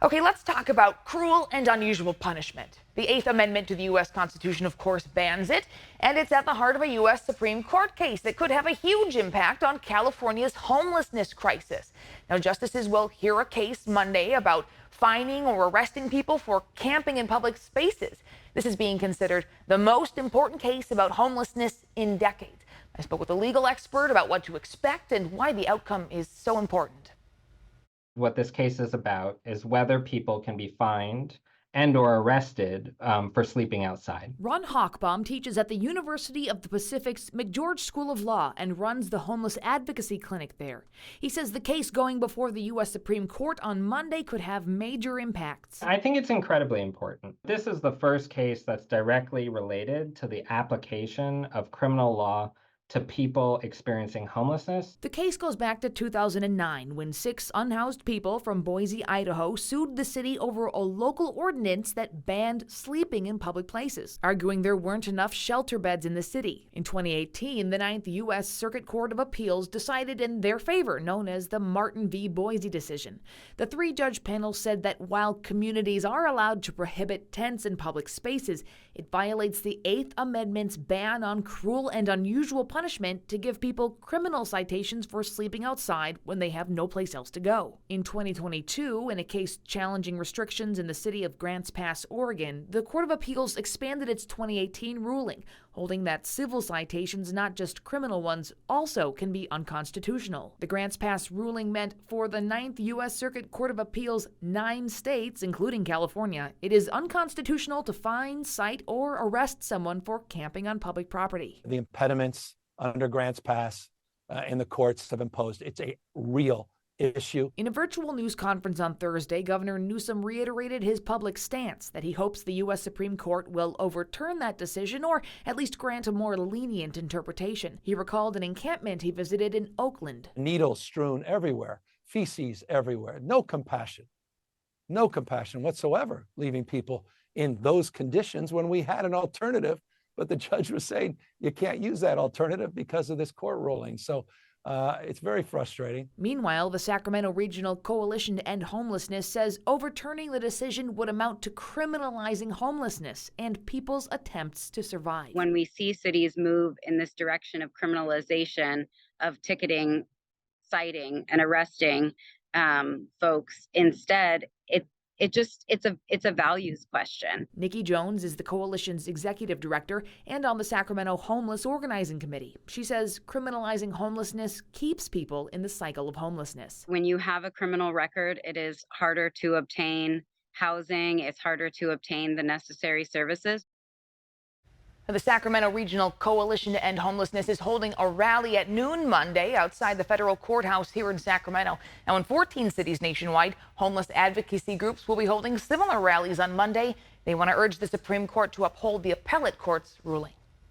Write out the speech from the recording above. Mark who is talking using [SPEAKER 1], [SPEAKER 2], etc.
[SPEAKER 1] Okay, let's talk about cruel and unusual punishment. The Eighth Amendment to the U.S. Constitution, of course, bans it, and it's at the heart of a U.S. Supreme Court case that could have a huge impact on California's homelessness crisis. Now, justices will hear a case Monday about fining or arresting people for camping in public spaces. This is being considered the most important case about homelessness in decades. I spoke with a legal expert about what to expect and why the outcome is so important.
[SPEAKER 2] What this case is about is whether people can be fined and or arrested for sleeping outside.
[SPEAKER 3] Ron Hochbaum teaches at the University of the Pacific's McGeorge School of Law and runs the homeless advocacy clinic there. He says the case going before the U.S. Supreme Court on Monday could have major impacts.
[SPEAKER 2] I think it's incredibly important. This is the first case that's directly related to the application of criminal law to people experiencing homelessness.
[SPEAKER 3] The case goes back to 2009 when 6 unhoused people from Boise, Idaho sued the city over a local ordinance that banned sleeping in public places, arguing there weren't enough shelter beds in the city. In 2018, the Ninth U.S. Circuit Court of Appeals decided in their favor, known as the Martin v. Boise decision. The 3-judge panel said that while communities are allowed to prohibit tents in public spaces, it violates the Eighth Amendment's ban on cruel and unusual punishment to give people criminal citations for sleeping outside when they have no place else to go. In 2022, in a case challenging restrictions in the city of Grants Pass, Oregon, the Court of Appeals expanded its 2018 ruling, holding that civil citations, not just criminal ones, also can be unconstitutional. The Grants Pass ruling meant for the Ninth U.S. Circuit Court of Appeals, 9 states, including California, it is unconstitutional to fine, cite, or arrest someone for camping on public property.
[SPEAKER 4] The impediments under Grants Pass in the courts have imposed, it's a real issue.
[SPEAKER 3] In a virtual news conference on Thursday, Governor Newsom reiterated his public stance that he hopes the U.S. Supreme Court will overturn that decision or at least grant a more lenient interpretation. He recalled an encampment he visited in Oakland.
[SPEAKER 4] Needles strewn everywhere, feces everywhere, no compassion whatsoever, leaving people in those conditions when we had an alternative, but the judge was saying you can't use that alternative because of this court ruling. So it's very frustrating.
[SPEAKER 3] Meanwhile, the Sacramento Regional Coalition to End Homelessness says overturning the decision would amount to criminalizing homelessness and people's attempts to survive.
[SPEAKER 5] When we see cities move in this direction of criminalization of ticketing, citing, and arresting folks instead, it's a values question.
[SPEAKER 3] Nikki Jones is the coalition's executive director and on the Sacramento Homeless Organizing Committee. She says criminalizing homelessness keeps people in the cycle of homelessness.
[SPEAKER 5] When you have a criminal record, it is harder to obtain housing. It's harder to obtain the necessary services.
[SPEAKER 1] The Sacramento Regional Coalition to End Homelessness is holding a rally at noon Monday outside the federal courthouse here in Sacramento. Now, in 14 cities nationwide, homeless advocacy groups will be holding similar rallies on Monday. They want to urge the Supreme Court to uphold the appellate court's ruling.